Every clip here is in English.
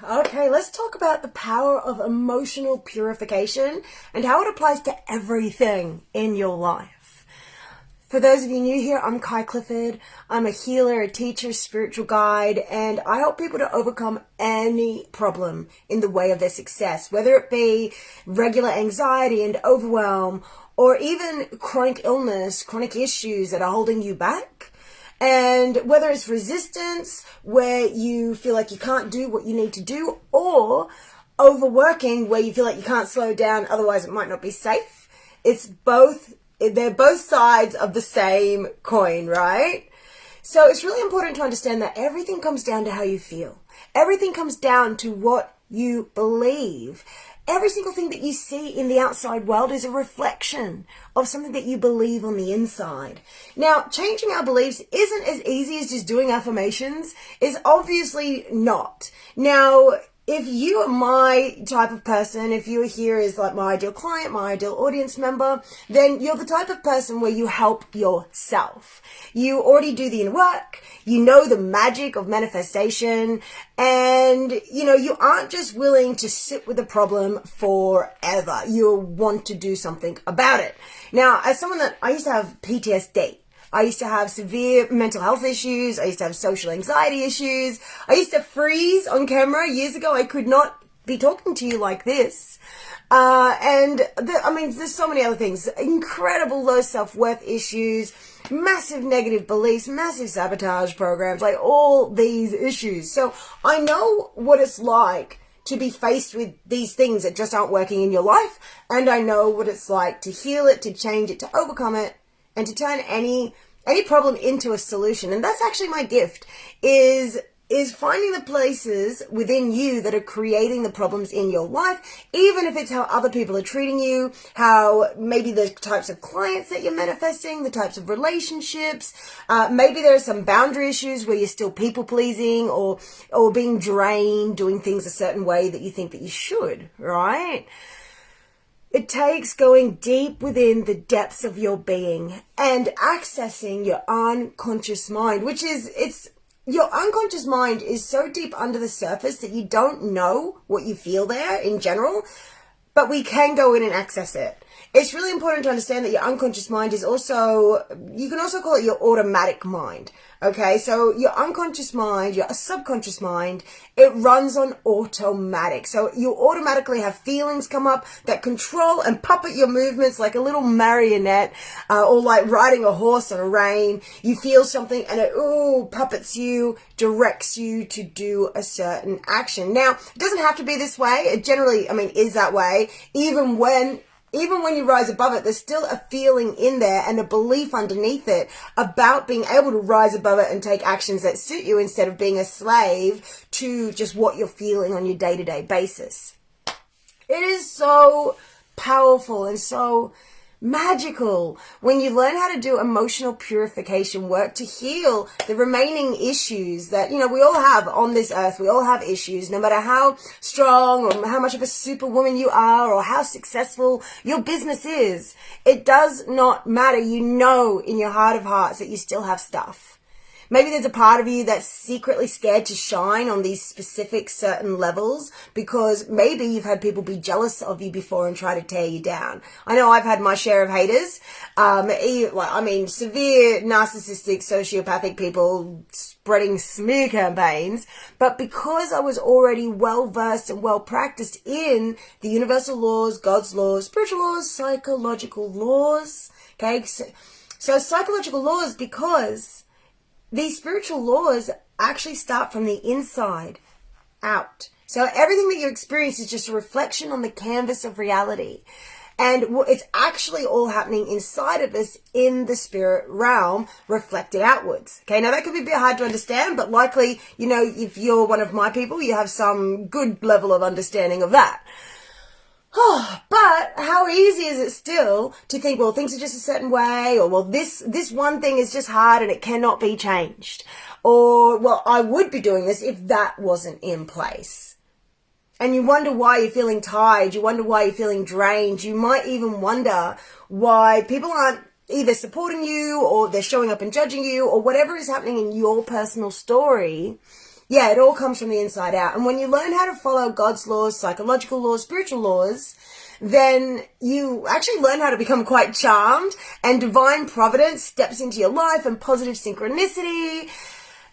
Okay, let's talk about the power of emotional purification and how it applies to everything in your life. For those of you new here, I'm Kai Clifford. I'm a healer, a teacher, spiritual guide, and I help people to overcome any problem in the way of their success, whether it be regular anxiety and overwhelm, or even chronic illness, chronic issues that are holding you back. And whether it's resistance, where you feel like you can't do what you need to do, or overworking, where you feel like you can't slow down, otherwise it might not be safe. They're both sides of the same coin, right? So it's really important to understand that everything comes down to how you feel. Everything comes down to what you believe. Every single thing that you see in the outside world is a reflection of something that you believe on the inside. Now, changing our beliefs isn't as easy as just doing affirmations. It's obviously not. Now, if you are my type of person, if you're here as like my ideal client, my ideal audience member, then you're the type of person where you help yourself. You already do the inner work, you know the magic of manifestation, and you aren't just willing to sit with the problem forever. You want to do something about it. Now, as someone I used to have PTSD. I used to have severe mental health issues. I used to have social anxiety issues. I used to freeze on camera years ago. I could not be talking to you like this. There's so many other things. Incredible low self-worth issues, massive negative beliefs, massive sabotage programs, like all these issues. So I know what it's like to be faced with these things that just aren't working in your life. And I know what it's like to heal it, to change it, to overcome it, and to turn any problem into a solution. And that's actually my gift, is finding the places within you that are creating the problems in your life, even if it's how other people are treating you, how maybe the types of clients that you're manifesting, the types of relationships, maybe there are some boundary issues where you're still people pleasing or being drained, doing things a certain way that you think that you should, right? It takes going deep within the depths of your being and accessing your unconscious mind, your unconscious mind is so deep under the surface that you don't know what you feel there in general, but we can go in and access it. It's really important to understand that your unconscious mind is also, you can also call it your automatic mind. Okay, so your unconscious mind, your subconscious mind, it runs on automatic. So you automatically have feelings come up that control and puppet your movements like a little marionette, or like riding a horse on a rein. You feel something and it puppets you, directs you to do a certain action. Now, it doesn't have to be this way. It generally, is that way. Even when you rise above it, there's still a feeling in there and a belief underneath it about being able to rise above it and take actions that suit you instead of being a slave to just what you're feeling on your day-to-day basis. It is so powerful and so magical when you learn how to do emotional purification work to heal the remaining issues that, we all have on this earth. We all have issues, no matter how strong or how much of a superwoman you are or how successful your business is. It does not matter. You know in your heart of hearts that you still have stuff. Maybe there's a part of you that's secretly scared to shine on these specific certain levels because maybe you've had people be jealous of you before and try to tear you down. I know I've had my share of haters. Severe narcissistic, sociopathic people spreading smear campaigns. But because I was already well versed and well practiced in the universal laws, God's laws, spiritual laws, psychological laws, okay? So psychological laws, because these spiritual laws actually start from the inside out. So everything that you experience is just a reflection on the canvas of reality. And it's actually all happening inside of us in the spirit realm, reflected outwards. Okay, now that could be a bit hard to understand, but likely, if you're one of my people, you have some good level of understanding of that. But how easy is it still to think, well, things are just a certain way, or, well, this one thing is just hard and it cannot be changed. Or, well, I would be doing this if that wasn't in place. And you wonder why you're feeling tired. You wonder why you're feeling drained. You might even wonder why people aren't either supporting you or they're showing up and judging you or whatever is happening in your personal story. Yeah, it all comes from the inside out. And when you learn how to follow God's laws, psychological laws, spiritual laws, then you actually learn how to become quite charmed, and divine providence steps into your life, and positive synchronicity.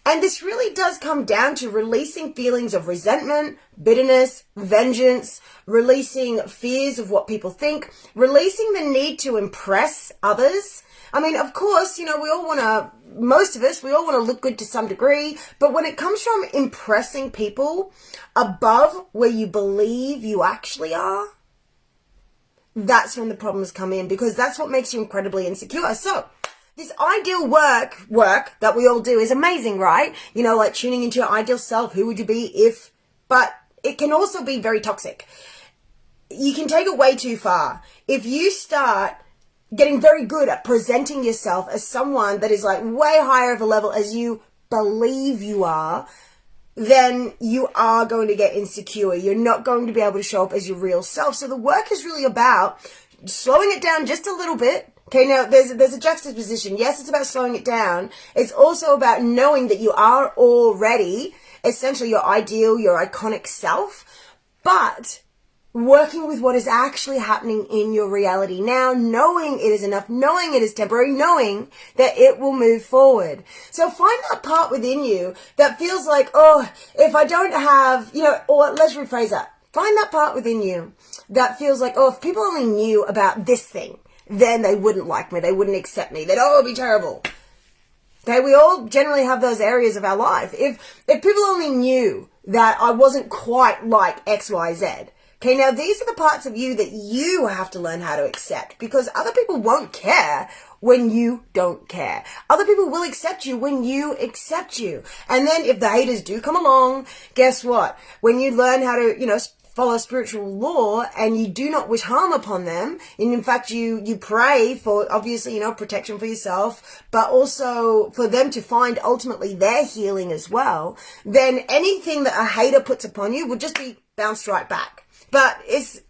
And this really does come down to releasing feelings of resentment, bitterness, vengeance, releasing fears of what people think, releasing the need to impress others. I mean, of course, we all want to, most of us, we all want to look good to some degree, but when it comes from impressing people above where you believe you actually are, that's when the problems come in, because that's what makes you incredibly insecure. So this ideal work that we all do is amazing, right? Like tuning into your ideal self. Who would you be if, but it can also be very toxic. You can take it way too far. If you start getting very good at presenting yourself as someone that is like way higher of a level as you believe you are, then you are going to get insecure. You're not going to be able to show up as your real self. So the work is really about slowing it down just a little bit. Okay, now there's a juxtaposition. Yes, it's about slowing it down. It's also about knowing that you are already essentially your ideal, your iconic self, but working with what is actually happening in your reality now, knowing it is enough, knowing it is temporary, knowing that it will move forward. So find that part within you that feels like, oh, if I don't have, or let's rephrase that. Find that part within you that feels like, oh, if people only knew about this thing, then they wouldn't like me, they wouldn't accept me, it would be terrible. Okay, we all generally have those areas of our life. If people only knew that I wasn't quite like XYZ, okay, now these are the parts of you that you have to learn how to accept, because other people won't care when you don't care. Other people will accept you when you accept you. And then if the haters do come along, guess what? When you learn how to, follow spiritual law and you do not wish harm upon them, and in fact you pray for, obviously, protection for yourself, but also for them to find ultimately their healing as well, then anything that a hater puts upon you will just be bounced right back. But it's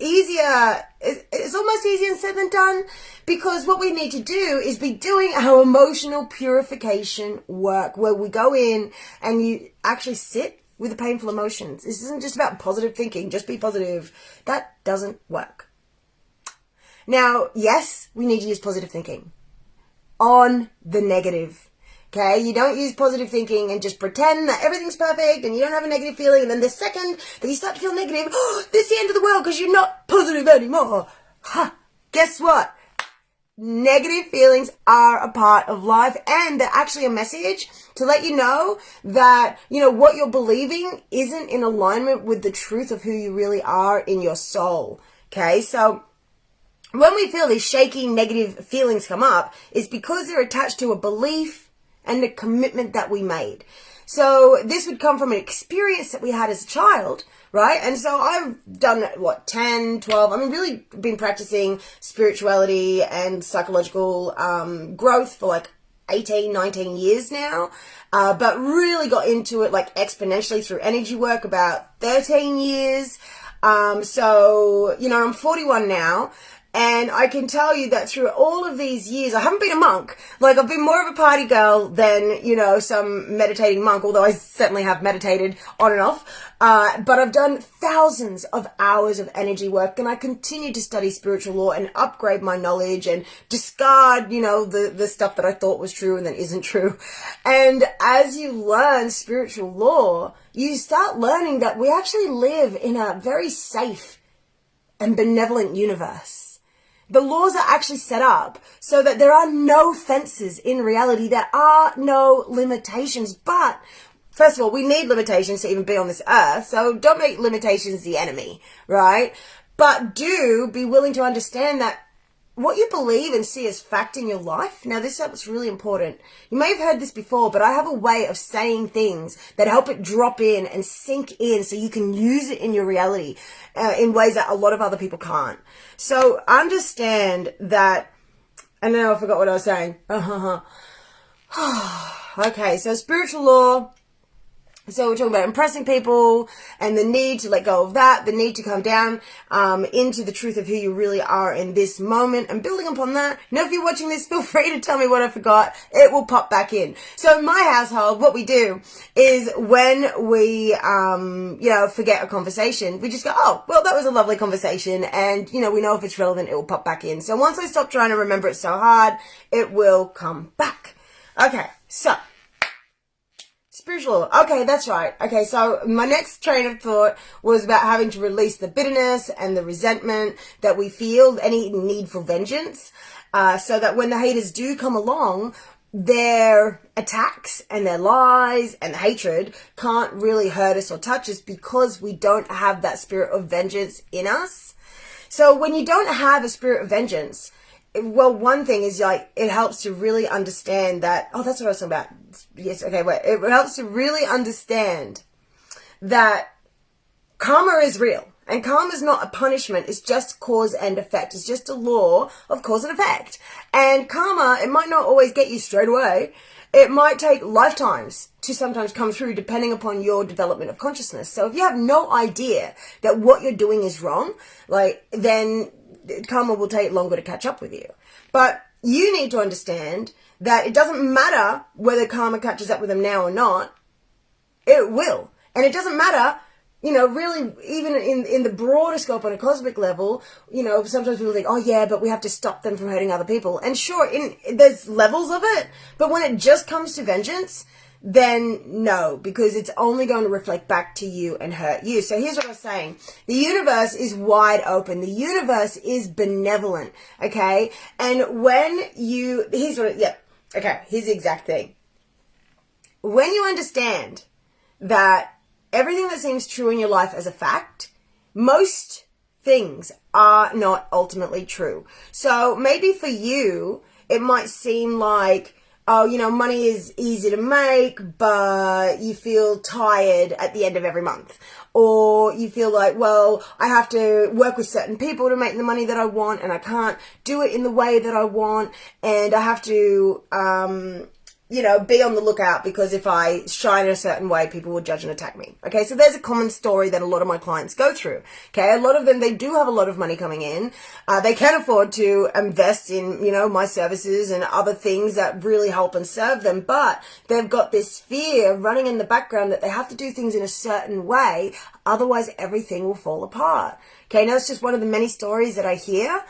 almost easier said than done, because what we need to do is be doing our emotional purification work, where we go in and you actually sit with the painful emotions. This isn't just about positive thinking, just be positive. That doesn't work. Now, yes, we need to use positive thinking on the negative. Okay, you don't use positive thinking and just pretend that everything's perfect and you don't have a negative feeling, and then the second that you start to feel negative, oh, this is the end of the world because you're not positive anymore. Ha! Guess what? Negative feelings are a part of life, and they're actually a message to let you know that, what you're believing isn't in alignment with the truth of who you really are in your soul. Okay, so when we feel these shaky negative feelings come up, it's because they're attached to a belief and a commitment that we made. So this would come from an experience that we had as a child, right? And so I've done, 10, 12, really been practicing spirituality and psychological growth for 18, 19 years now, but really got into it exponentially through energy work about 13 years. So, I'm 41 now. And I can tell you that through all of these years, I haven't been a monk. I've been more of a party girl than, some meditating monk, although I certainly have meditated on and off. But I've done thousands of hours of energy work, and I continue to study spiritual law and upgrade my knowledge and discard, the stuff that I thought was true and then isn't true. And as you learn spiritual law, you start learning that we actually live in a very safe and benevolent universe. The laws are actually set up so that there are no fences in reality. There are no limitations. But first of all, we need limitations to even be on this earth. So don't make limitations the enemy, right? But do be willing to understand that what you believe and see as fact in your life. Now, this is really important. You may have heard this before, but I have a way of saying things that help it drop in and sink in so you can use it in your reality in ways that a lot of other people can't. So understand that, and now I forgot what I was saying. Okay, so spiritual law. So we're talking about impressing people and the need to let go of that, the need to come down into the truth of who you really are in this moment, and building upon that. Now, if you're watching this, feel free to tell me what I forgot. It will pop back in. So in my household, what we do is when we, forget a conversation, we just go, oh, well, that was a lovely conversation. And, we know if it's relevant, it will pop back in. So once I stop trying to remember it so hard, it will come back. Okay, so spiritual. Okay, that's right. Okay, so my next train of thought was about having to release the bitterness and the resentment that we feel, any need for vengeance, so that when the haters do come along, their attacks and their lies and hatred can't really hurt us or touch us because we don't have that spirit of vengeance in us. So when you don't have a spirit of vengeance, well, one thing is it helps to really understand that, oh, that's what I was talking about. Yes, okay, wait. It helps to really understand that karma is real. And karma is not a punishment. It's just cause and effect. It's just a law of cause and effect. And karma, it might not always get you straight away. It might take lifetimes to sometimes come through depending upon your development of consciousness. So if you have no idea that what you're doing is wrong, then karma will take longer to catch up with you. But you need to understand that it doesn't matter whether karma catches up with them now or not. It will. And it doesn't matter, really, even in the broader scope on a cosmic level, sometimes people think, oh yeah, but we have to stop them from hurting other people. And sure, there's levels of it, but when it just comes to vengeance, then no, because it's only going to reflect back to you and hurt you. So here's what I was saying. The universe is wide open. The universe is benevolent, okay? And here's the exact thing. When you understand that everything that seems true in your life as a fact, most things are not ultimately true. So maybe for you, it might seem like, oh, money is easy to make, but you feel tired at the end of every month. Or you feel like, well, I have to work with certain people to make the money that I want, and I can't do it in the way that I want, and I have to, be on the lookout because if I shine a certain way, people will judge and attack me. Okay, so there's a common story that a lot of my clients go through. Okay, a lot of them, they do have a lot of money coming in. They can afford to invest in, my services and other things that really help and serve them, but they've got this fear running in the background that they have to do things in a certain way, otherwise everything will fall apart. Okay, now it's just one of the many stories that I hear.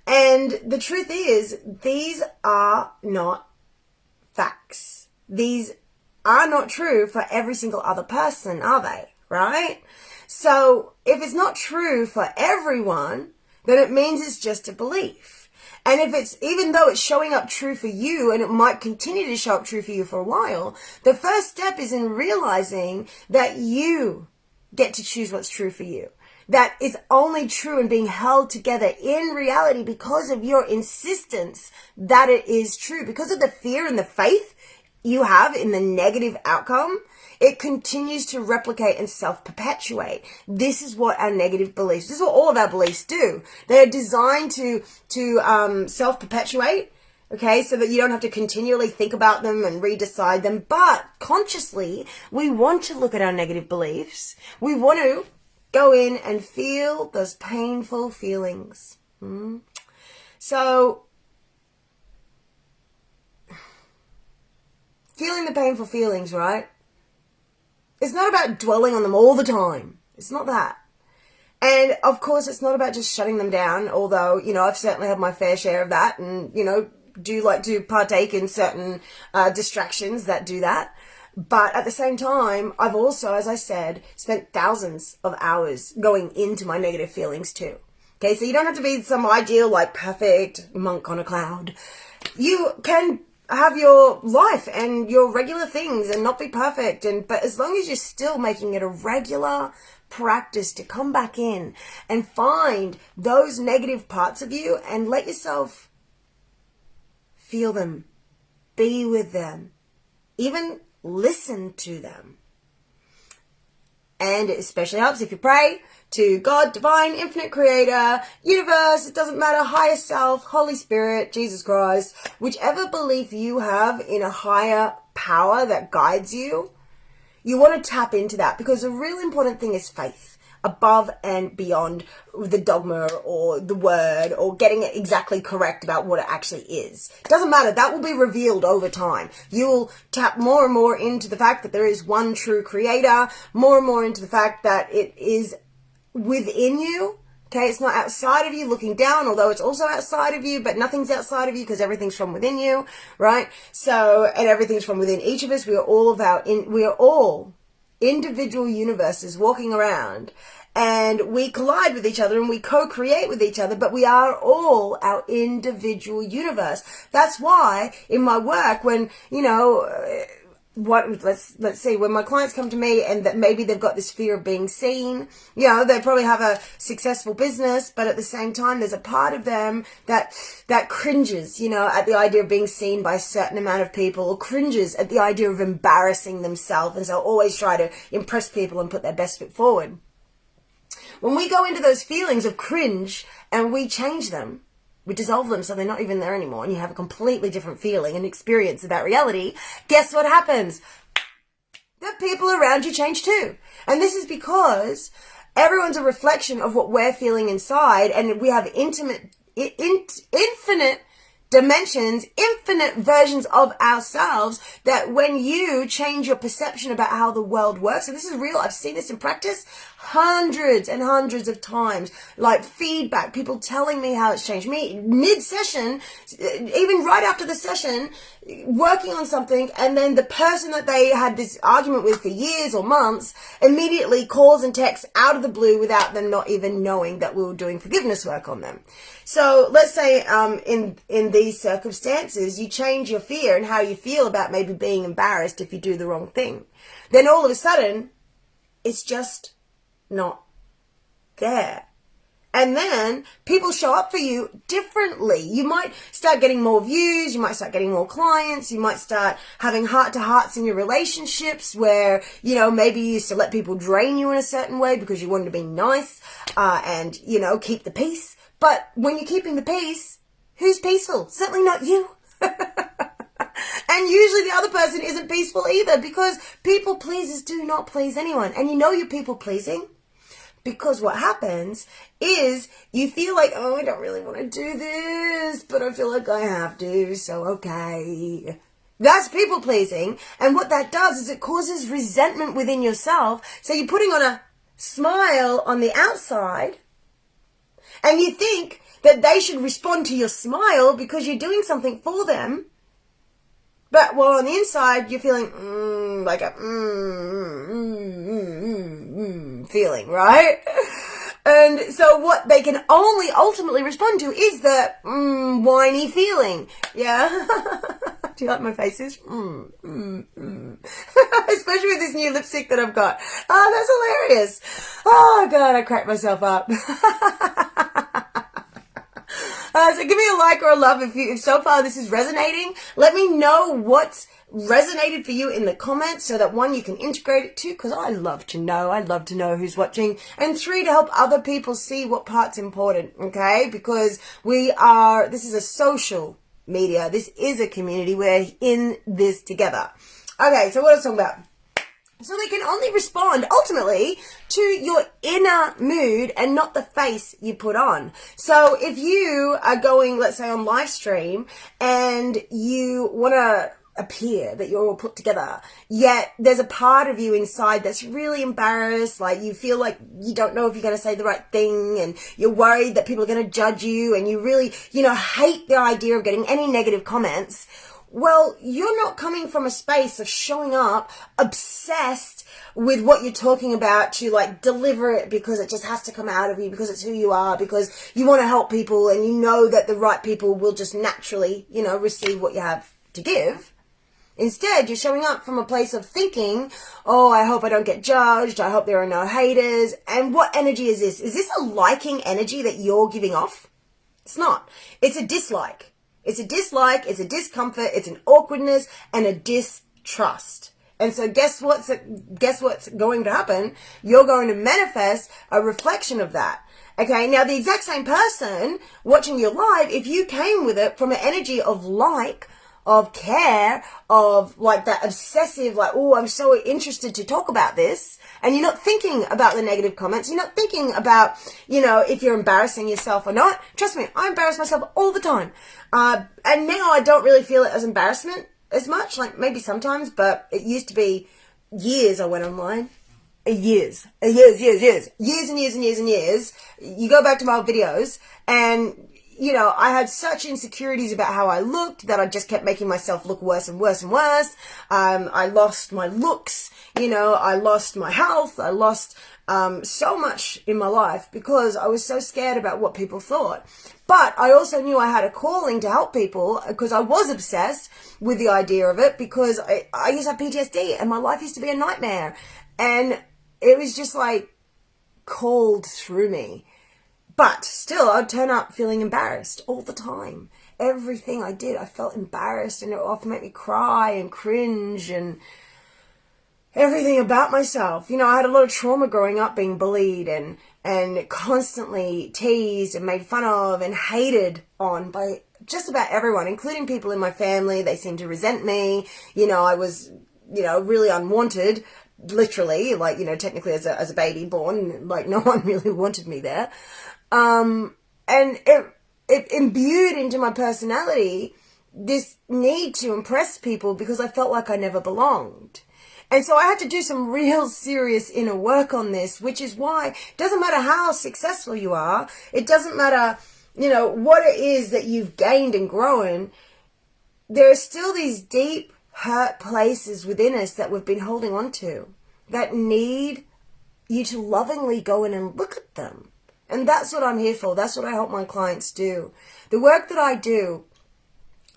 And the truth is, these are not facts. These are not true for every single other person, are they? Right? So if it's not true for everyone, then it means it's just a belief. And even though it's showing up true for you, and it might continue to show up true for you for a while, the first step is in realizing that you get to choose what's true for you. That is only true and being held together in reality because of your insistence that it is true. Because of the fear and the faith you have in the negative outcome, it continues to replicate and self-perpetuate. This is what our negative beliefs, this is what all of our beliefs do. They're designed to self-perpetuate, okay, so that you don't have to continually think about them and redecide them. But consciously, we want to look at our negative beliefs. We want to go in and feel those painful feelings. So, feeling the painful feelings, right? It's not about dwelling on them all the time. It's not that. And, of course, it's not about just shutting them down, although, I've certainly had my fair share of that and, do like to partake in certain distractions that do that. But at the same time, I've also, as I said, spent thousands of hours going into my negative feelings too. Okay, so you don't have to be some ideal, perfect monk on a cloud. You can have your life and your regular things and not be perfect. But as long as you're still making it a regular practice to come back in and find those negative parts of you and let yourself feel them, be with them, even listen to them. And it especially helps if you pray to God, divine, infinite creator, universe, it doesn't matter, higher self, Holy Spirit, Jesus Christ, whichever belief you have in a higher power that guides you, You want to tap into that, because the real important thing is faith, above and beyond the dogma or the word or getting it exactly correct about what it actually is. It doesn't matter. That will be revealed over time. You'll tap more and more into the fact that there is one true creator, more and more into the fact that it is within you. Okay, it's not outside of you looking down, although it's also outside of you, but nothing's outside of you because everything's from within you, right? So, and everything's from within each of us. We are all individual universes walking around, and we collide with each other and we co-create with each other, but we are all our individual universe. That's why in my work, when, let's see, when my clients come to me and that maybe they've got this fear of being seen, they probably have a successful business, but at the same time there's a part of them that cringes, at the idea of being seen by a certain amount of people, or cringes at the idea of embarrassing themselves, and so always try to impress people and put their best foot forward. When we go into those feelings of cringe and we change them, we dissolve them so they're not even there anymore, and you have a completely different feeling and experience of that reality, guess what happens? The people around you change too. And this is because everyone's a reflection of what we're feeling inside, and we have infinite dimensions, infinite versions of ourselves, that when you change your perception about how the world works, and this is real, I've seen this in practice hundreds and hundreds of times, like feedback, people telling me how it's changed me mid-session, even right after the session, working on something, and then the person that they had this argument with for years or months immediately calls and texts out of the blue without them not even knowing that we were doing forgiveness work on them. So let's say in these circumstances, you change your fear and how you feel about maybe being embarrassed if you do the wrong thing. Then all of a sudden, it's just not there. And then people show up for you differently. You might start getting more views. You might start getting more clients. You might start having heart-to-hearts in your relationships where, maybe you used to let people drain you in a certain way because you wanted to be nice and, keep the peace. But when you're keeping the peace, who's peaceful? Certainly not you. And usually the other person isn't peaceful either, because people pleasers do not please anyone. And you're people pleasing because what happens is you feel like, oh, I don't really want to do this, but I feel like I have to, so okay. That's people pleasing. And what that does is it causes resentment within yourself. So you're putting on a smile on the outside, and you think that they should respond to your smile because you're doing something for them. But while on the inside, you're feeling like a feeling, right? And so what they can only ultimately respond to is the whiny feeling. Yeah? Do you like my faces? Especially with this new lipstick that I've got. Oh, that's hilarious. Oh, God, I cracked myself up. So give me a like or a love if so far this is resonating. Let me know what's resonated for you in the comments so that, 1, you can integrate it too, because I love to know. I love to know who's watching. And 3, to help other people see what part's important, okay? Because this is a social media. This is a community. We're in this together. Okay, so what I was talking about. So they can only respond ultimately to your inner mood and not the face you put on. So if you are going, let's say, on live stream and you want to appear that you're all put together, yet there's a part of you inside that's really embarrassed, like you feel like you don't know if you're going to say the right thing, and you're worried that people are going to judge you, and you really, hate the idea of getting any negative comments. Well, you're not coming from a space of showing up obsessed with what you're talking about to deliver it because it just has to come out of you, because it's who you are, because you want to help people and you know that the right people will just naturally, receive what you have to give. Instead, you're showing up from a place of thinking, oh, I hope I don't get judged. I hope there are no haters. And what energy is this? Is this a liking energy that you're giving off? It's not. It's a dislike. It's a dislike, it's a discomfort, it's an awkwardness, and a distrust. And so guess what's going to happen? You're going to manifest a reflection of that. Okay, now the exact same person watching your live, if you came with it from an energy of like, of care, of like that obsessive, like, oh, I'm so interested to talk about this. And you're not thinking about the negative comments. You're not thinking about, if you're embarrassing yourself or not. Trust me, I embarrass myself all the time. And now I don't really feel it as embarrassment as much, like maybe sometimes, but it used to be years I went online. Years. You go back to my old videos and, I had such insecurities about how I looked that I just kept making myself look worse and worse and worse. I lost my looks, I lost my health. I lost so much in my life because I was so scared about what people thought. But I also knew I had a calling to help people because I was obsessed with the idea of it because I used to have PTSD and my life used to be a nightmare. And it was just like called through me. But still, I'd turn up feeling embarrassed all the time. Everything I did, I felt embarrassed and it would often make me cry and cringe and everything about myself. I had a lot of trauma growing up, being bullied and constantly teased and made fun of and hated on by just about everyone, including people in my family. They seemed to resent me. I was, really unwanted. Literally, like, technically as a baby born, like no one really wanted me there. And it imbued into my personality this need to impress people because I felt like I never belonged. And so I had to do some real serious inner work on this, which is why it doesn't matter how successful you are. It doesn't matter, what it is that you've gained and grown. There are still these deep hurt places within us that we've been holding on to that need you to lovingly go in and look at them. And that's what I'm here for. That's what I help my clients do. The work that I do,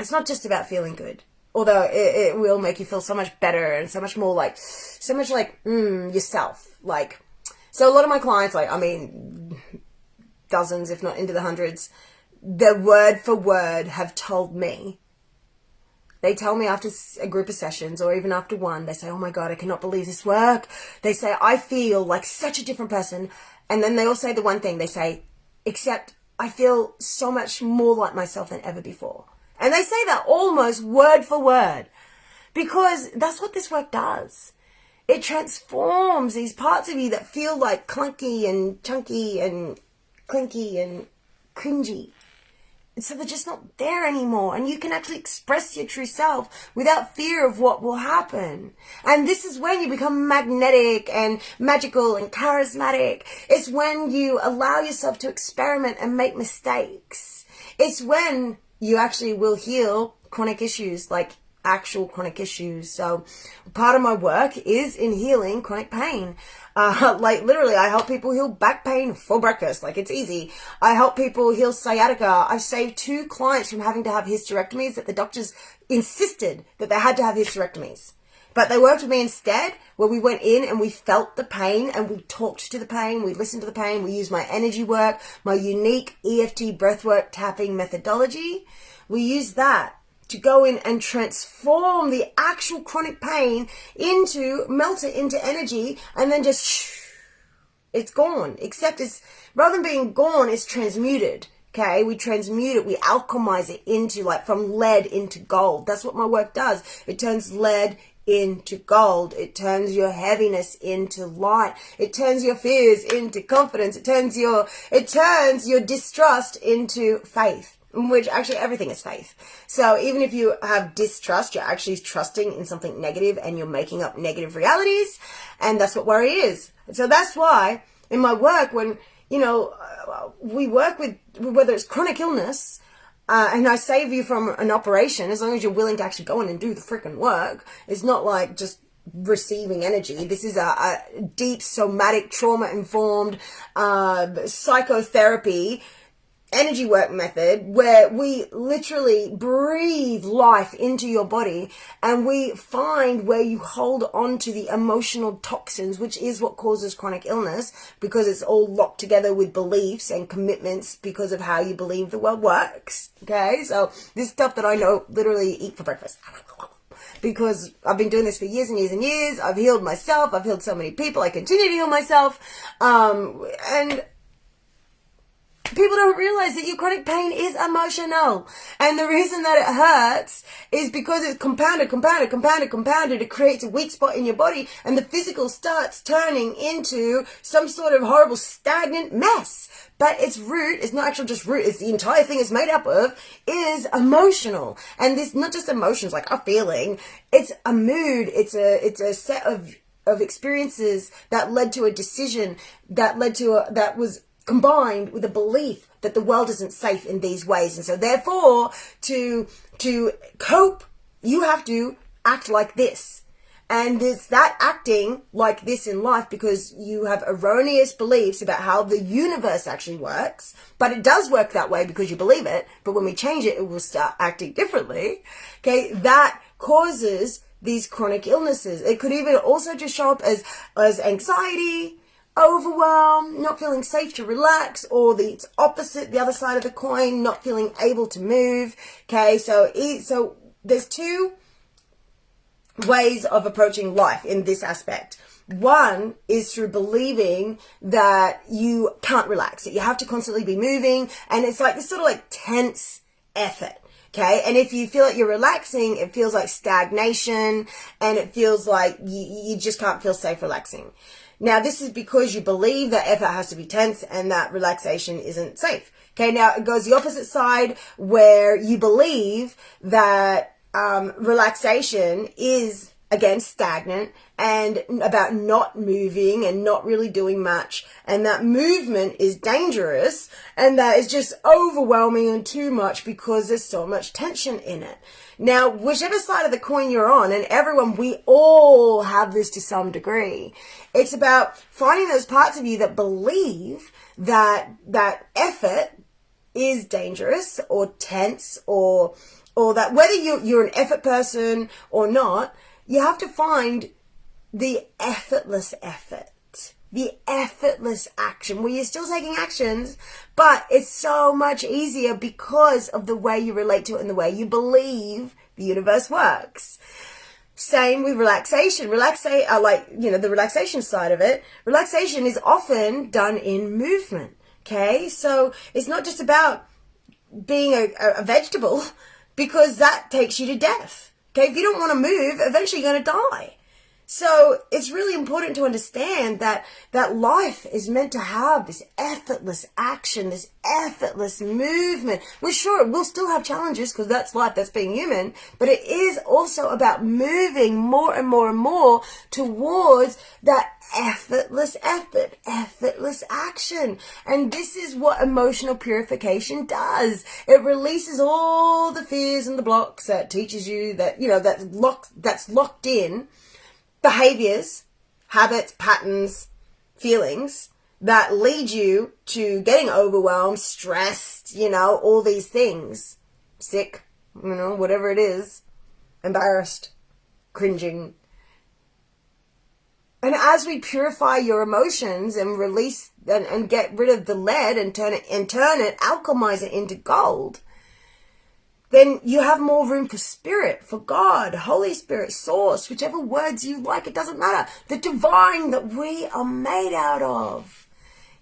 it's not just about feeling good, although it will make you feel so much better and so much more like yourself. Like, so a lot of my clients, dozens, if not into the hundreds, the word for word have told me. They tell me after a group of sessions or even after one, they say, oh my God, I cannot believe this work. They say, I feel like such a different person. And then they all say the one thing, they say, except I feel so much more like myself than ever before. And they say that almost word for word because that's what this work does. It transforms these parts of you that feel like clunky and chunky and clinky and cringy. And so they're just not there anymore. And you can actually express your true self without fear of what will happen. And this is when you become magnetic and magical and charismatic. It's when you allow yourself to experiment and make mistakes. It's when you actually will heal chronic issues, like actual chronic issues. So part of my work is in healing chronic pain. Like literally, I help people heal back pain for breakfast. Like it's easy. I help people heal sciatica. I've saved 2 clients from having to have hysterectomies that the doctors insisted that they had to have hysterectomies. But they worked with me instead, where we went in and we felt the pain and we talked to the pain, we listened to the pain, we used my energy work, my unique EFT breathwork tapping methodology. We used that to go in and transform the actual chronic pain melt it into energy, and then just, it's gone. Except it's, rather than being gone, it's transmuted. Okay, we transmute it, we alchemize it into, like, from lead into gold. That's what my work does. It turns lead into gold. It turns your heaviness into light. It turns your fears into confidence. It turns your distrust into faith. Which actually everything is faith. So even if you have distrust, you're actually trusting in something negative and you're making up negative realities. And that's what worry is. So that's why in my work, when, we work with, whether it's chronic illness, and I save you from an operation, as long as you're willing to actually go in and do the freaking work. It's not like just receiving energy. This is a deep somatic trauma-informed psychotherapy energy work method where we literally breathe life into your body and we find where you hold on to the emotional toxins, which is what causes chronic illness, because it's all locked together with beliefs and commitments because of how you believe the world works. Okay, so this stuff that I know literally eat for breakfast. Because I've been doing this for years and years and years. I've healed myself. I've healed so many people. I continue to heal myself. And People don't realize that your chronic pain is emotional. And the reason that it hurts is because it's compounded. It creates a weak spot in your body, and the physical starts turning into some sort of horrible stagnant mess. But its root is not actually just root. It's the entire thing it's made up of is emotional. And this, not just emotions like a feeling, it's a mood. It's a set of experiences that led to a decision that was combined with a belief that the world isn't safe in these ways. And so therefore, to cope, you have to act like this. And it's that acting like this in life because you have erroneous beliefs about how the universe actually works. But it does work that way because you believe it. But when we change it, it will start acting differently. Okay, that causes these chronic illnesses. It could even also just show up as anxiety, overwhelm, not feeling safe to relax, or the opposite, the other side of the coin, not feeling able to move. Okay, so there's two ways of approaching life in this aspect. One is through believing that you can't relax, that you have to constantly be moving, and it's like this sort of like tense effort. Okay, and if you feel like you're relaxing, it feels like stagnation, and it feels like you just can't feel safe relaxing. Now, this is because you believe that effort has to be tense and that relaxation isn't safe. Okay, now it goes the opposite side where you believe that relaxation is, again, stagnant and about not moving and not really doing much, and that movement is dangerous and that is just overwhelming and too much because there's so much tension in it. Now, whichever side of the coin you're on, and everyone, we all have this to some degree, it's about finding those parts of you that believe that effort is dangerous or tense or that whether you're an effort person or not, you have to find the effortless effort, the effortless action where you're still taking actions, but it's so much easier because of the way you relate to it and the way you believe the universe works. Same with relaxation. The relaxation side of it. Relaxation is often done in movement. Okay, so it's not just about being a vegetable, because that takes you to death. Okay, if you don't want to move, eventually you're going to die. So it's really important to understand that life is meant to have this effortless action, this effortless movement. Well, sure, we'll still have challenges because that's life, that's being human, but it is also about moving more and more and more towards that effortless effort, effortless action. And this is what emotional purification does. It releases all the fears and the blocks that teaches you that, that's locked in behaviors, habits, patterns, feelings that lead you to getting overwhelmed, stressed, all these things, sick, whatever it is, embarrassed, cringing. And as we purify your emotions and release and get rid of the lead and turn it, alchemize it into gold, then you have more room for spirit, for God, Holy Spirit, Source, whichever words you like, it doesn't matter. The divine that we are made out of.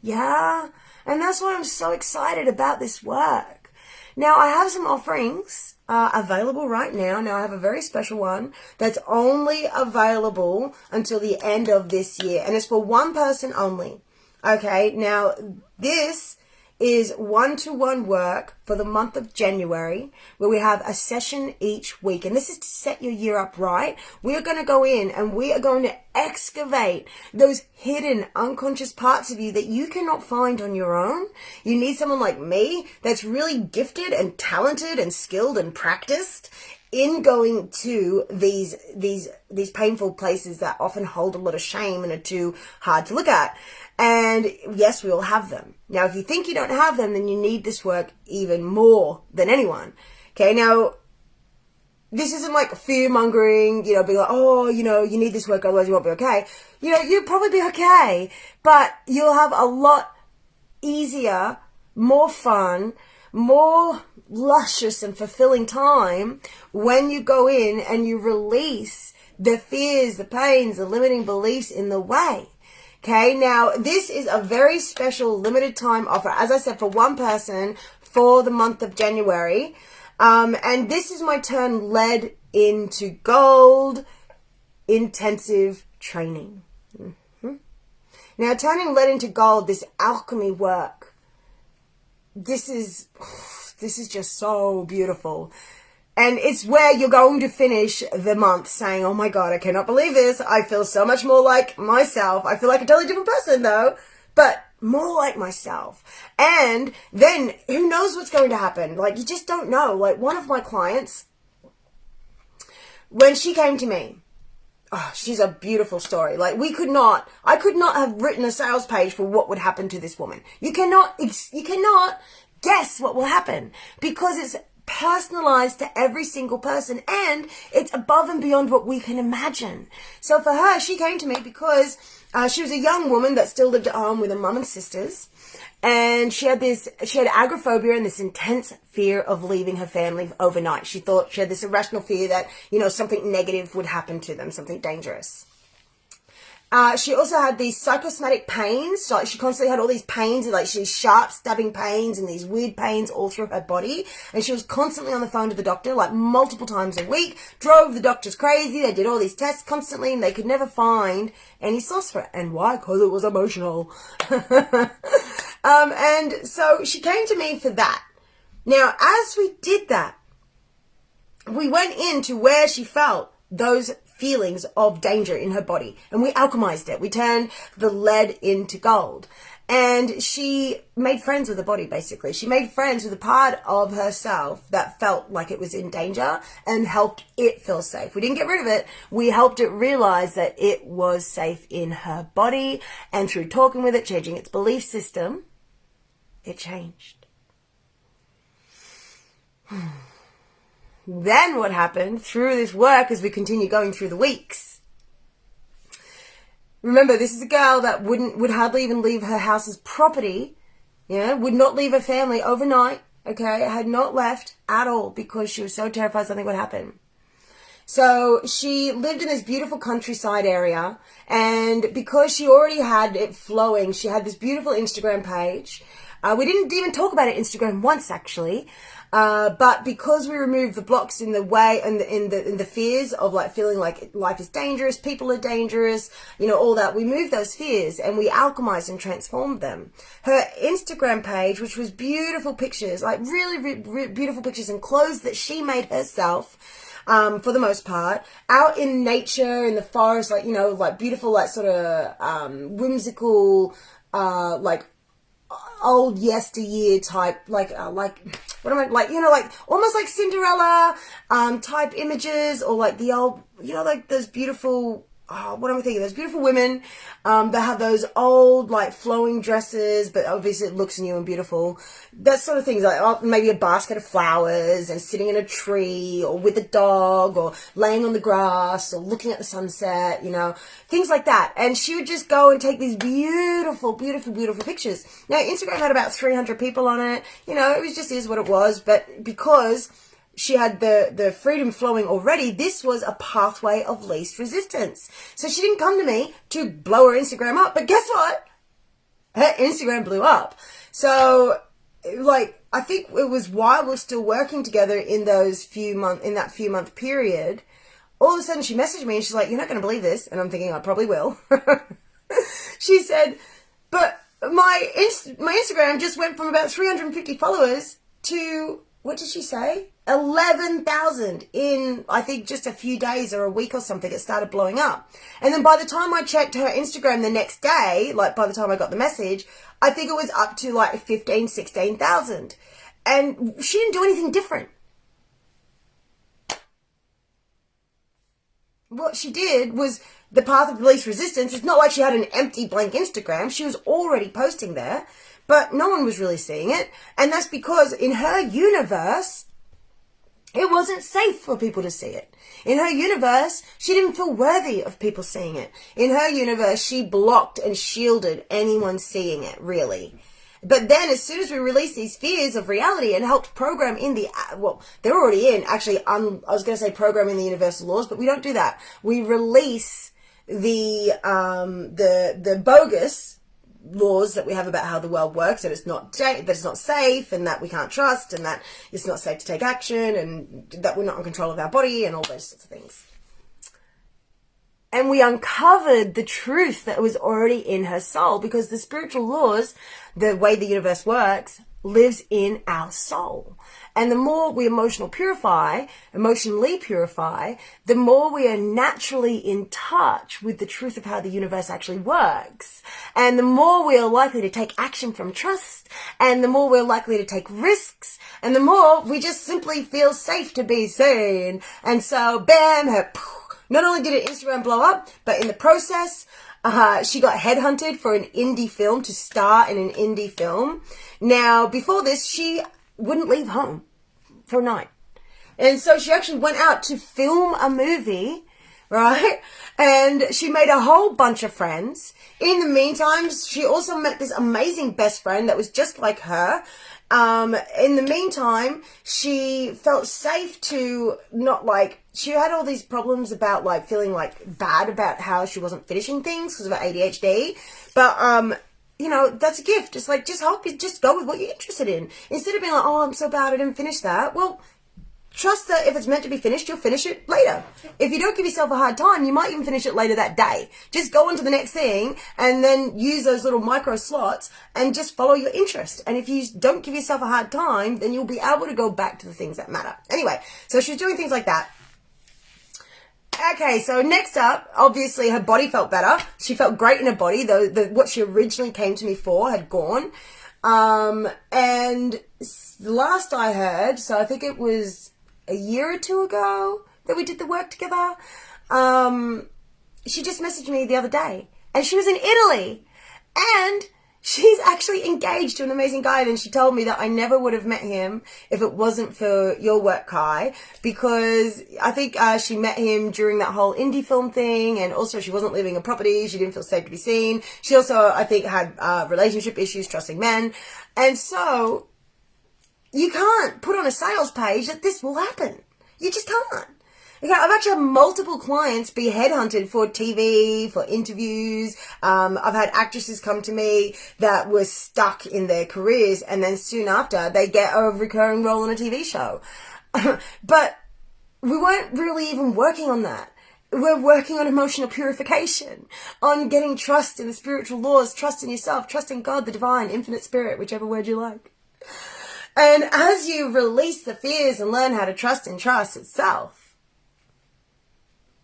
Yeah? And that's why I'm so excited about this work. Now, I have some offerings available right now. Now, I have a very special one that's only available until the end of this year. And it's for one person only. Okay? Now, this is one-to-one work for the month of January, where we have a session each week. And this is to set your year up right. We are going to go in and we are going to excavate those hidden unconscious parts of you that you cannot find on your own. You need someone like me that's really gifted and talented and skilled and practiced in going to these painful places that often hold a lot of shame and are too hard to look at. And yes, we all have them. Now, if you think you don't have them, then you need this work even more than anyone. Okay, now, this isn't like fear-mongering, being like, oh, you need this work, otherwise you won't be okay. You'll probably be okay, but you'll have a lot easier, more fun, more luscious and fulfilling time when you go in and you release the fears, the pains, the limiting beliefs in the way. Okay, now this is a very special limited time offer, as I said, for one person for the month of January. And this is my turn lead into gold intensive training. Now, turning lead into gold, this alchemy work, this is just so beautiful. And it's where you're going to finish the month saying, oh my God, I cannot believe this. I feel so much more like myself. I feel like a totally different person though, but more like myself. And then who knows what's going to happen? Like, you just don't know. Like, one of my clients, when she came to me, oh, she's a beautiful story. Like, I could not have written a sales page for what would happen to this woman. You cannot guess what will happen because it's personalized to every single person, and it's above and beyond what we can imagine. So for her, she came to me because she was a young woman that still lived at home with her mum and sisters, and she had agoraphobia and this intense fear of leaving her family overnight. She thought she had this irrational fear that, something negative would happen to them, something dangerous. She also had these psychosomatic pains. Like, she constantly had all these pains, like these sharp stabbing pains and these weird pains all through her body. And she was constantly on the phone to the doctor, like multiple times a week, drove the doctors crazy. They did all these tests constantly and they could never find any source for it. And why? Because it was emotional. And so she came to me for that. Now, as we did that, we went into where she felt those feelings of danger in her body, and we alchemized it. We turned the lead into gold, and she made friends with her body. Basically, she made friends with a part of herself that felt like it was in danger and helped it feel safe. We didn't get rid of it. We helped it realize that it was safe in her body, and through talking with it, changing its belief system, it changed. Then what happened through this work as we continue going through the weeks? Remember, this is a girl that would hardly even leave her house's property, would not leave her family overnight, okay, had not left at all because she was so terrified something would happen. So she lived in this beautiful countryside area, and because she already had it flowing, she had this beautiful Instagram page. We didn't even talk about it Instagram once, actually. But because we removed the blocks in the way and in the fears of like feeling like life is dangerous, people are dangerous, all that, we moved those fears and we alchemized and transformed them. Her Instagram page, which was beautiful pictures, like really beautiful pictures and clothes that she made herself, for the most part, out in nature, in the forest, like, like beautiful, like sort of, whimsical, like old yesteryear type, like what am I, like, like almost like Cinderella type images, or like the old, like those beautiful, what am I thinking? Those beautiful women that have those old like flowing dresses, but obviously it looks new and beautiful. That sort of things, like maybe a basket of flowers and sitting in a tree, or with a dog, or laying on the grass, or looking at the sunset, things like that. And she would just go and take these beautiful pictures. Now, Instagram had about 300 people on it. It was just is what it was. But because she had the freedom flowing already, this was a pathway of least resistance. So she didn't come to me to blow her Instagram up, but guess what? Her Instagram blew up. So, like, I think it was while we're still working together in that few month period, all of a sudden she messaged me and she's like, "You're not going to believe this." And I'm thinking, I probably will. She said, "But my Instagram just went from about 350 followers to," what did she say? 11,000 in, I think, just a few days or a week or something. It started blowing up. And then by the time I checked her Instagram the next day, like by the time I got the message, I think it was up to like 15, 16,000. And she didn't do anything different. What she did was the path of least resistance. It's not like she had an empty blank Instagram. She was already posting there, but no one was really seeing it. And that's because in her universe, it wasn't safe for people to see it. In her universe, she didn't feel worthy of people seeing it. In her universe, she blocked and shielded anyone seeing it, really. But then as soon as we released these fears of reality and helped program in they're already in, actually, I was going to say program in the universal laws, but we don't do that. We release the bogus laws that we have about how the world works, that it's not safe, and that we can't trust, and that it's not safe to take action, and that we're not in control of our body, and all those sorts of things. And we uncovered the truth that was already in her soul, because the spiritual laws, the way the universe works, lives in our soul. And the more we emotionally purify, the more we are naturally in touch with the truth of how the universe actually works. And the more we are likely to take action from trust, and the more we're likely to take risks, and the more we just simply feel safe to be seen. And so, bam, not only did her Instagram blow up, but in the process, she got headhunted for an indie film, to star in an indie film. Now, before this, she wouldn't leave home for a night. And so she actually went out to film a movie, right? And she made a whole bunch of friends. In the meantime, she also met this amazing best friend that was just like her. In the meantime, she felt safe to not she had all these problems about feeling bad about how she wasn't finishing things because of her ADHD. But, that's a gift. Just just go with what you're interested in. Instead of being like, oh, I'm so bad, I didn't finish that. Well, trust that if it's meant to be finished, you'll finish it later. If you don't give yourself a hard time, you might even finish it later that day. Just go on to the next thing and then use those little micro slots and just follow your interest. And if you don't give yourself a hard time, then you'll be able to go back to the things that matter. Anyway, so she was doing things like that. Okay, so next up, obviously her body felt better. She felt great in her body, though what she originally came to me for had gone. And last I heard, so I think it was a year or two ago that we did the work together, she just messaged me the other day, and she was in Italy, and she's actually engaged to an amazing guy. And she told me that I never would have met him if it wasn't for your work, Kai, because I think she met him during that whole indie film thing, and also she wasn't living in property. She didn't feel safe to be seen. She also, I think, had relationship issues, trusting men. And so you can't put on a sales page that this will happen. You just can't. Okay, I've actually had multiple clients be headhunted for TV, for interviews. I've had actresses come to me that were stuck in their careers, and then soon after they get a recurring role in a TV show. But we weren't really even working on that. We're working on emotional purification, on getting trust in the spiritual laws, trust in yourself, trust in God, the divine, infinite spirit, whichever word you like. And as you release the fears and learn how to trust in trust itself,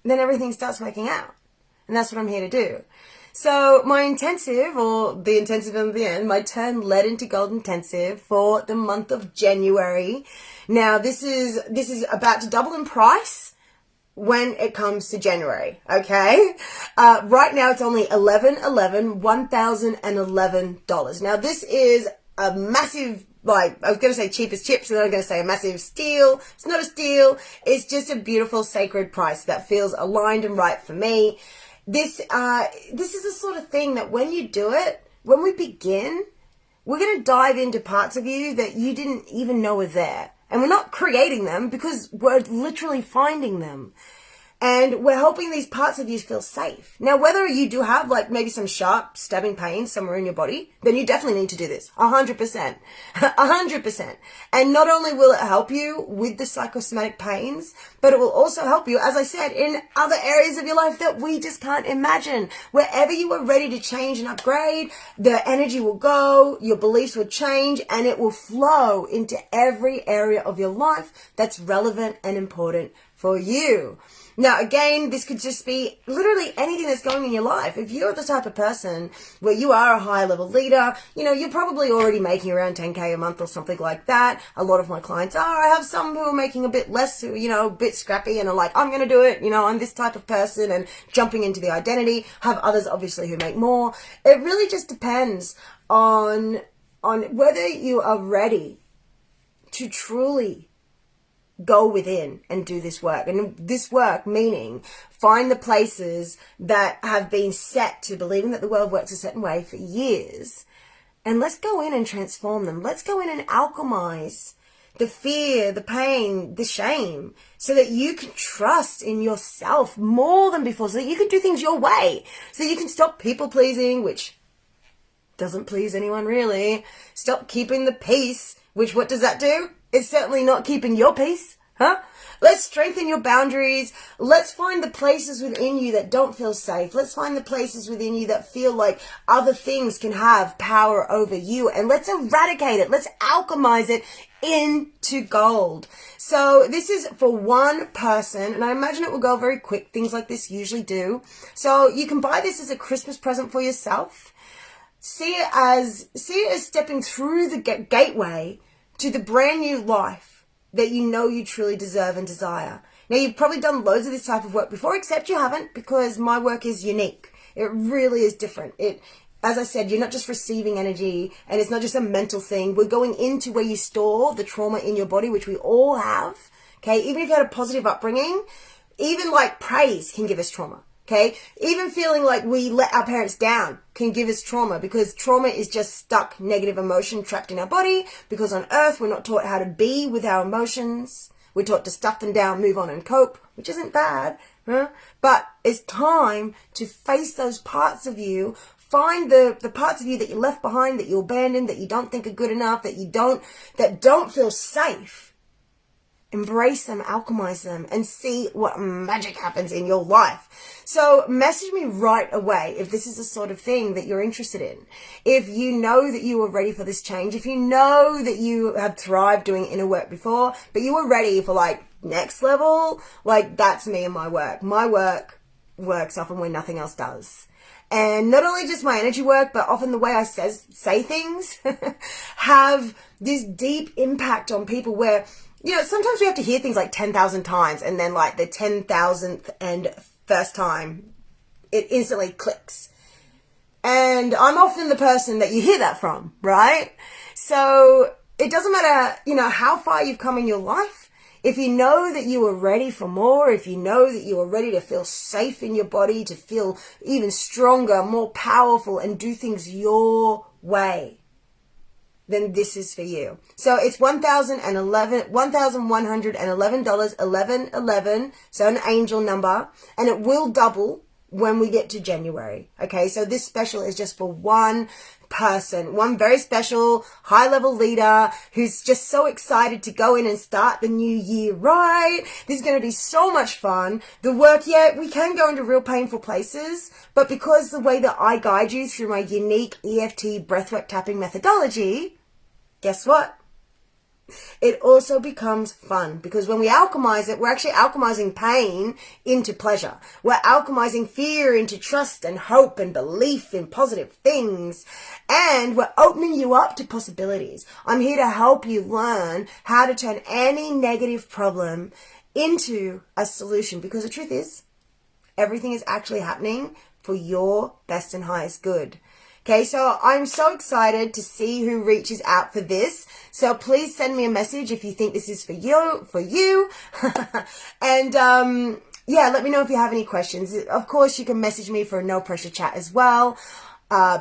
then everything starts working out. And that's what I'm here to do. So my intensive, or the intensive in the end, my Turn Lead into Gold intensive for the month of January. Now this is about to double in price when it comes to January, okay? Right now it's only $1,011. Now this is a massive, I was going to say cheap as chips, and then I'm going to say a massive steal. It's not a steal. It's just a beautiful sacred price that feels aligned and right for me. This is the sort of thing that when you do it, when we begin, we're going to dive into parts of you that you didn't even know were there. And we're not creating them, because we're literally finding them. And we're helping these parts of you feel safe. Now, whether you do have maybe some sharp stabbing pain somewhere in your body, then you definitely need to do this. 100%. 100%. And not only will it help you with the psychosomatic pains, but it will also help you, as I said, in other areas of your life that we just can't imagine. Wherever you are ready to change and upgrade, the energy will go, your beliefs will change, and it will flow into every area of your life that's relevant and important for you. Now, again, this could just be literally anything that's going in your life. If you're the type of person where you are a high level leader, you're probably already making around 10K a month or something like that. A lot of my clients are. I have some who are making a bit less, who, a bit scrappy and are like, I'm going to do it. I'm this type of person, and jumping into the identity. Have others, obviously, who make more. It really just depends on whether you are ready to truly go within and do this work. And this work meaning find the places that have been set to believing that the world works a certain way for years, and let's go in and transform them. Let's go in and alchemize the fear, the pain, the shame, so that you can trust in yourself more than before, so that you can do things your way, so you can stop people pleasing, which doesn't please anyone really. Stop keeping the peace, which what does that do? It's certainly not keeping your peace, huh? Let's strengthen your boundaries. Let's find the places within you that don't feel safe. Let's find the places within you that feel like other things can have power over you. And let's eradicate it. Let's alchemize it into gold. So this is for one person, and I imagine it will go very quick. Things like this usually do. So you can buy this as a Christmas present for yourself. See it as stepping through the gateway to the brand new life that you know you truly deserve and desire. Now, you've probably done loads of this type of work before, except you haven't, because my work is unique. It really is different. As I said, you're not just receiving energy, and it's not just a mental thing. We're going into where you store the trauma in your body, which we all have. Okay, even if you had a positive upbringing, even like praise can give us trauma. Okay, even feeling like we let our parents down can give us trauma, because trauma is just stuck negative emotion trapped in our body, because on earth we're not taught how to be with our emotions. We're taught to stuff them down, move on and cope, which isn't bad, huh? But it's time to face those parts of you. Find the parts of you that you left behind, that you abandoned, that you don't think are good enough, that don't feel safe. Embrace them, alchemize them, and see what magic happens in your life. So message me right away if this is the sort of thing that you're interested in. If you know that you are ready for this change, if you know that you have thrived doing inner work before, but you were ready for like next level, like that's me and my work. My work works often when nothing else does. And not only just my energy work, but often the way I say things have this deep impact on people where, you know, sometimes we have to hear things like 10,000 times, and then like the 10,000th and first time, it instantly clicks. And I'm often the person that you hear that from, right? So it doesn't matter, you know, how far you've come in your life. If you know that you are ready for more, if you know that you are ready to feel safe in your body, to feel even stronger, more powerful, and do things your way, then this is for you. So it's $1,111, $1111, so an angel number, and it will double when we get to January. Okay, so this special is just for one person, one very special high-level leader who's just so excited to go in and start the new year right. This is going to be so much fun. The work, yeah, we can go into real painful places, but because the way that I guide you through my unique EFT breathwork tapping methodology, guess what? It also becomes fun, because when we alchemize it, we're actually alchemizing pain into pleasure. We're alchemizing fear into trust and hope and belief in positive things. And we're opening you up to possibilities. I'm here to help you learn how to turn any negative problem into a solution, because the truth is, everything is actually happening for your best and highest good. Okay, so I'm so excited to see who reaches out for this. So please send me a message if you think this is for you. And yeah, let me know if you have any questions. Of course, you can message me for a no pressure chat as well,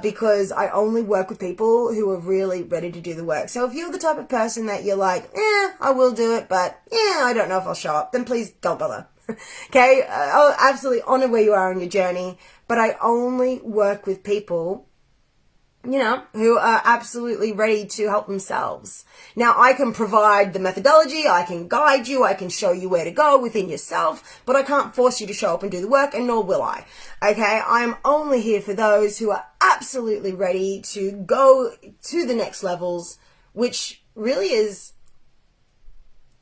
because I only work with people who are really ready to do the work. So if you're the type of person that you're like, I will do it, but I don't know if I'll show up, then please don't bother. Okay, I'll absolutely honor where you are on your journey, but I only work with people, you know, who are absolutely ready to help themselves. Now, I can provide the methodology, I can guide you, I can show you where to go within yourself, but I can't force you to show up and do the work, and nor will I. Okay, I'm only here for those who are absolutely ready to go to the next levels, which really is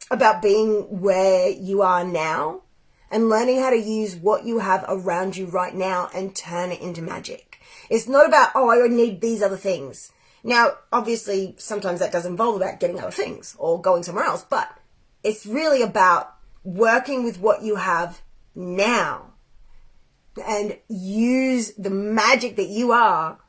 about being where you are now and learning how to use what you have around you right now and turn it into magic. It's not about, I need these other things. Now, obviously, sometimes that does involve about getting other things or going somewhere else, but it's really about working with what you have now and use the magic that you are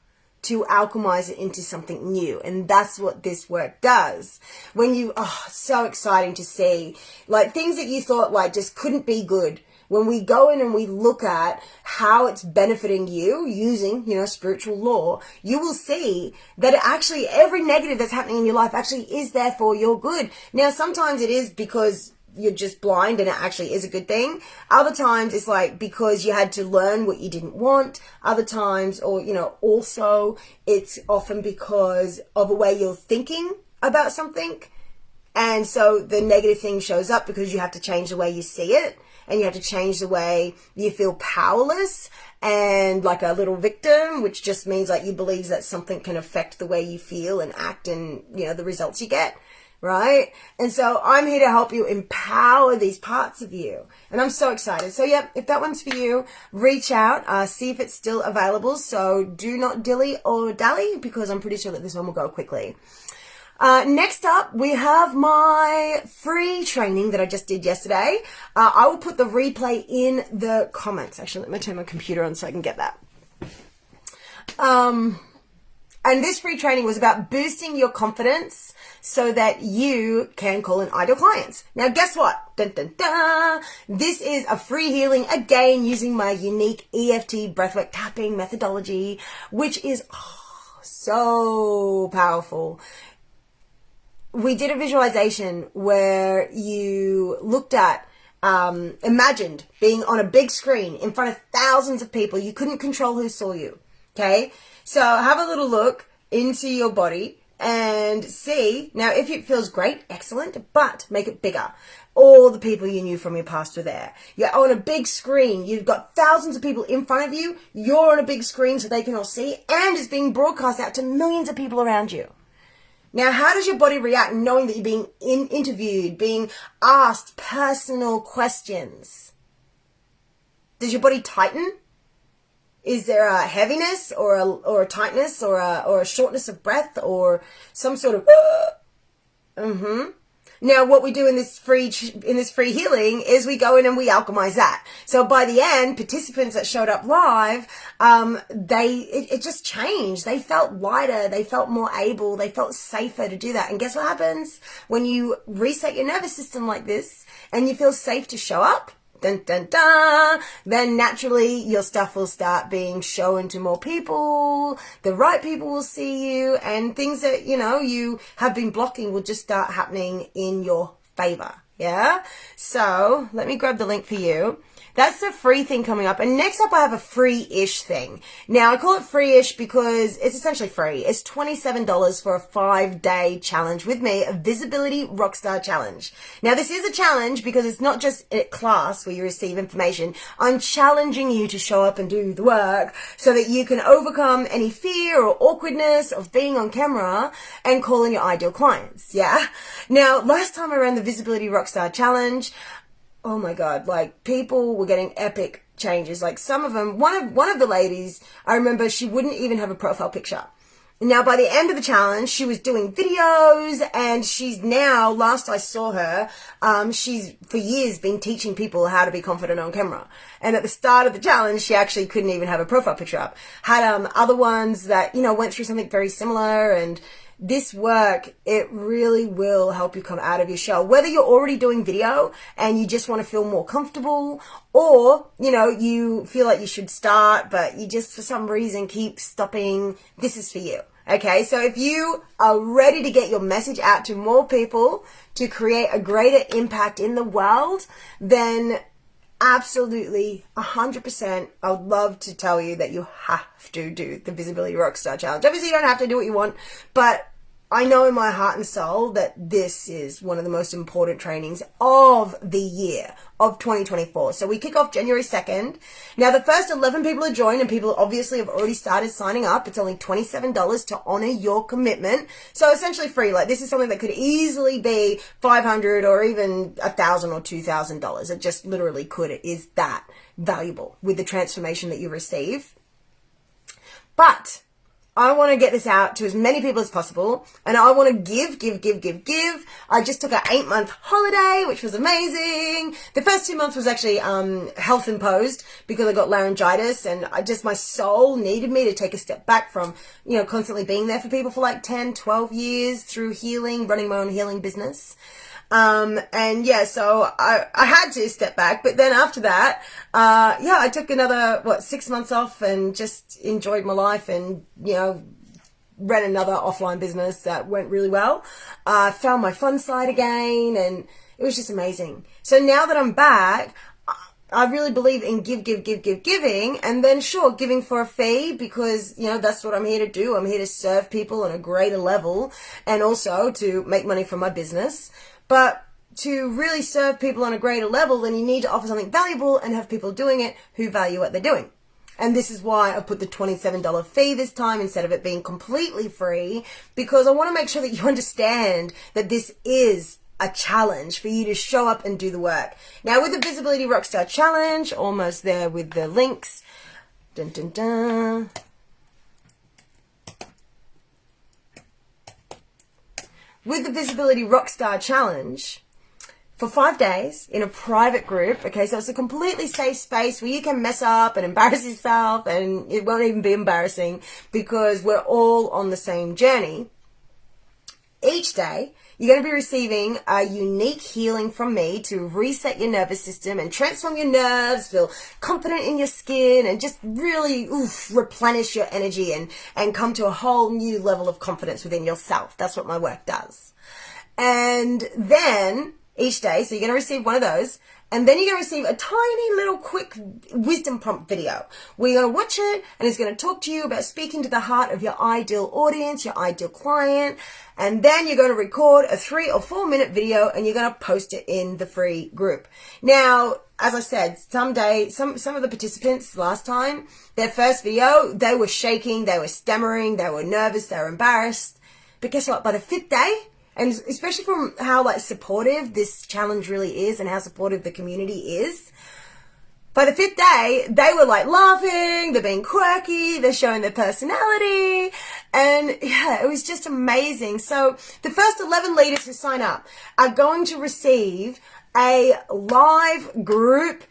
to alchemize it into something new. And that's what this work does. When you, so exciting to see, like things that you thought like just couldn't be good, when we go in and we look at how it's benefiting you using, spiritual law, you will see that actually every negative that's happening in your life actually is there for your good. Now, sometimes it is because you're just blind and it actually is a good thing. Other times it's like because you had to learn what you didn't want. Other times, or, also it's often because of a way you're thinking about something. And so the negative thing shows up because you have to change the way you see it, and you have to change the way you feel powerless and like a little victim, which just means like you believe that something can affect the way you feel and act and, the results you get, right? And so I'm here to help you empower these parts of you. And I'm so excited. So yeah, if that one's for you, reach out, see if it's still available. So do not dilly or dally, because I'm pretty sure that this one will go quickly. Next up, we have my free training that I just did yesterday. I will put the replay in the comments. Actually, let me turn my computer on so I can get that. And this free training was about boosting your confidence so that you can call in ideal clients. Now, guess what? Dun, dun, dun. This is a free healing, again, using my unique EFT breathwork tapping methodology, which is so powerful. We did a visualization where you looked at, imagined being on a big screen in front of thousands of people. You couldn't control who saw you. Okay. So have a little look into your body and see. Now, if it feels great, excellent, but make it bigger. All the people you knew from your past were there. You're on a big screen. You've got thousands of people in front of you. You're on a big screen so they can all see, and it's being broadcast out to millions of people around you. Now, how does your body react knowing that you're being interviewed, being asked personal questions? Does your body tighten? Is there a heaviness or a tightness or a shortness of breath or some sort of Now, what we do in this free healing is we go in and we alchemize that. So by the end, participants that showed up live, it just changed. They felt lighter. They felt more able. They felt safer to do that. And guess what happens when you reset your nervous system like this and you feel safe to show up? Dun, dun, dun. Then naturally your stuff will start being shown to more people. The right people will see you, and things that, you have been blocking will just start happening in your favor. Yeah. So let me grab the link for you. That's the free thing coming up. And next up, I have a free-ish thing. Now, I call it free-ish because it's essentially free. It's $27 for a 5-day challenge with me, a Visibility Rockstar Challenge. Now, this is a challenge because it's not just a class where you receive information. I'm challenging you to show up and do the work so that you can overcome any fear or awkwardness of being on camera and call in your ideal clients. Yeah. Now, last time I ran the Visibility Rockstar Challenge, oh my God, like people were getting epic changes. Like some of them, one of the ladies, I remember she wouldn't even have a profile picture. Now, by the end of the challenge, she was doing videos, and she's now, last I saw her, she's for years been teaching people how to be confident on camera. And at the start of the challenge, she actually couldn't even have a profile picture up. Had other ones that, went through something very similar. And this work, it really will help you come out of your shell. Whether you're already doing video and you just want to feel more comfortable, or, you feel like you should start, but you just for some reason keep stopping, this is for you. Okay, so if you are ready to get your message out to more people to create a greater impact in the world, then absolutely 100%, I would love to tell you that you have to do the Visibility Rockstar Challenge. Obviously, you don't have to do what you want, but I know in my heart and soul that this is one of the most important trainings of the year of 2024. So we kick off January 2nd. Now, the first 11 people to join, and people obviously have already started signing up. It's only $27 to honor your commitment. So essentially free. Like, this is something that could easily be $500 or even $1,000 or $2,000. It just literally could. It is that valuable with the transformation that you receive. But I want to get this out to as many people as possible, and I want to give. I just took an 8-month holiday, which was amazing. The first 2 months was actually health imposed because I got laryngitis, and my soul needed me to take a step back from, constantly being there for people for like 10, 12 years through healing, running my own healing business. And yeah, so I had to step back, but then after that, I took another, 6 months off and just enjoyed my life and, ran another offline business that went really well. Found my fun side again, and it was just amazing. So now that I'm back, I really believe in giving, and then sure, giving for a fee, because, that's what I'm here to do. I'm here to serve people on a greater level and also to make money from my business. But to really serve people on a greater level, then you need to offer something valuable and have people doing it who value what they're doing. And this is why I put the $27 fee this time instead of it being completely free, because I want to make sure that you understand that this is a challenge for you to show up and do the work. Now, with the Visibility Rockstar Challenge, almost there with the links. Dun, dun, dun. With the Visibility Rockstar Challenge, for 5 days in a private group, okay, so it's a completely safe space where you can mess up and embarrass yourself, and it won't even be embarrassing because we're all on the same journey. Each day, you're going to be receiving a unique healing from me to reset your nervous system and transform your nerves, feel confident in your skin, and just really replenish your energy and come to a whole new level of confidence within yourself. That's what my work does. And then each day, so you're going to receive one of those, and then you're going to receive a tiny little quick wisdom prompt video where you're going to watch it, and it's going to talk to you about speaking to the heart of your ideal audience, your ideal client, and then you're going to record a 3 or 4 minute video and you're going to post it in the free group. Now, as I said, some of the participants last time, their first video, they were shaking, they were stammering, they were nervous, they were embarrassed. But guess what? By the 5th day, and especially from how supportive this challenge really is and how supportive the community is, by the 5th day, they were laughing, they're being quirky, they're showing their personality, and yeah, it was just amazing. So the first 11 leaders who sign up are going to receive a live group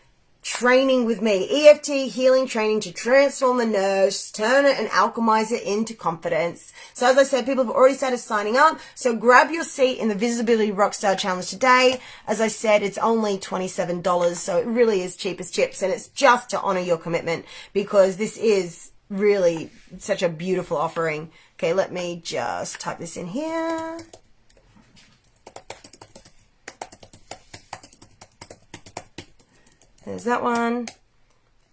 training with me, EFT healing training to transform the nerves, turn it and alchemize it into confidence. So as I said, people have already started signing up. So grab your seat in the Visibility Rockstar Challenge today. As I said, it's only $27. So it really is cheap as chips. And it's just to honor your commitment, because this is really such a beautiful offering. Okay, let me just type this in here. There's that one.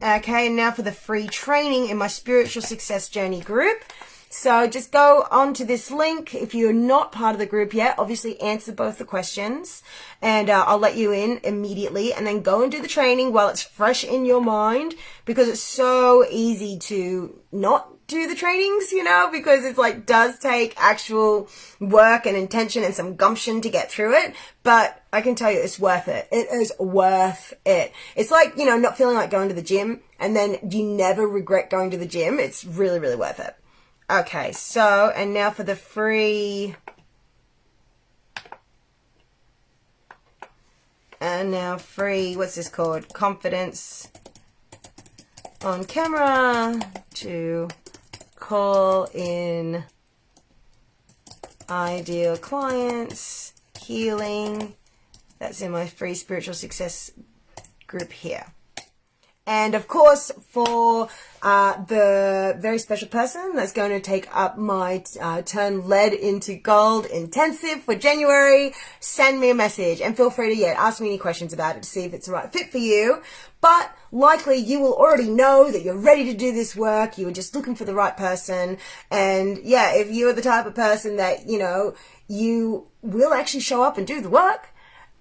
Okay, now for the free training in my Spiritual Success Journey group. So just go onto this link. If you're not part of the group yet, obviously answer both the questions, and I'll let you in immediately, and then go and do the training while it's fresh in your mind, because it's so easy to not do the trainings, because it's does take actual work and intention and some gumption to get through it. But I can tell you it's worth it. It is worth it. It's not feeling like going to the gym and then you never regret going to the gym. It's really, really worth it. Okay, so, and now for the free, what's this called? Confidence on camera to call in ideal clients, healing. That's in my free Spiritual Success group here. And of course, for the very special person that's going to take up my Turn Lead into Gold intensive for January, send me a message and feel free to ask me any questions about it to see if it's the right fit for you. But likely you will already know that you're ready to do this work. You were just looking for the right person. And yeah, if you're the type of person that, you will actually show up and do the work,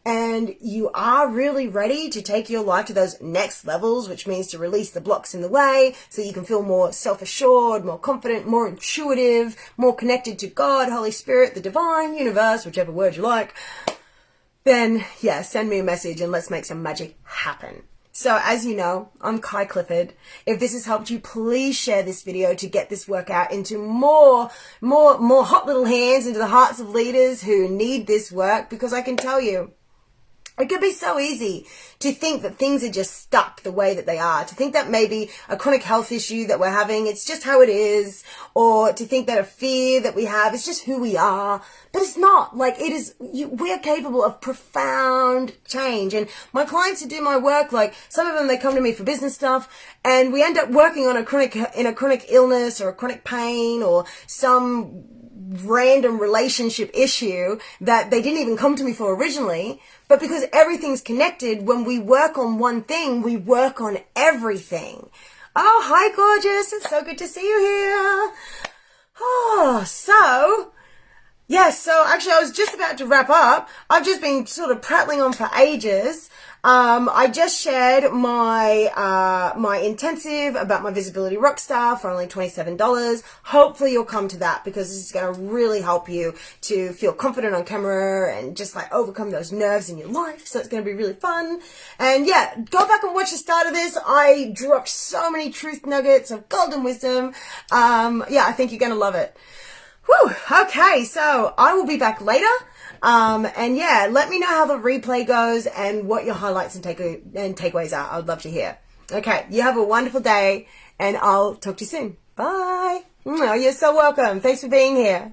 and you are really ready to take your life to those next levels, which means to release the blocks in the way so you can feel more self-assured, more confident, more intuitive, more connected to God, Holy Spirit, the divine, universe, whichever word you like, then yeah, send me a message and let's make some magic happen. So as you know, I'm Kai Clifford. If this has helped you, please share this video to get this work out into more hot little hands, into the hearts of leaders who need this work, because I can tell you, It could be so easy to think that things are just stuck the way that they are, to think that maybe a chronic health issue that we're having, it's just how it is, or to think that a fear that we have is just who we are. But it's not. Like, it is, we're capable of profound change. And my clients who do my work, like, some of them, they come to me for business stuff, and we end up working on a chronic illness or a chronic pain or some random relationship issue that they didn't even come to me for originally. But because everything's connected, when we work on one thing, we work on everything. Oh, hi, gorgeous. It's so good to see you here. Oh, so actually I was just about to wrap up. I've just been sort of prattling on for ages. I just shared my intensive about my Visibility Rockstar for only $27. Hopefully you'll come to that, because this is going to really help you to feel confident on camera and just like overcome those nerves in your life. So it's going to be really fun. And yeah, go back and watch the start of this. I dropped so many truth nuggets of golden wisdom. Yeah, I think you're going to love it. Whew. Okay, so I will be back later. And yeah, let me know how the replay goes and what your highlights and takeaways are. I would love to hear. Okay, you have a wonderful day, and I'll talk to you soon. Bye. Oh, you're so welcome. Thanks for being here.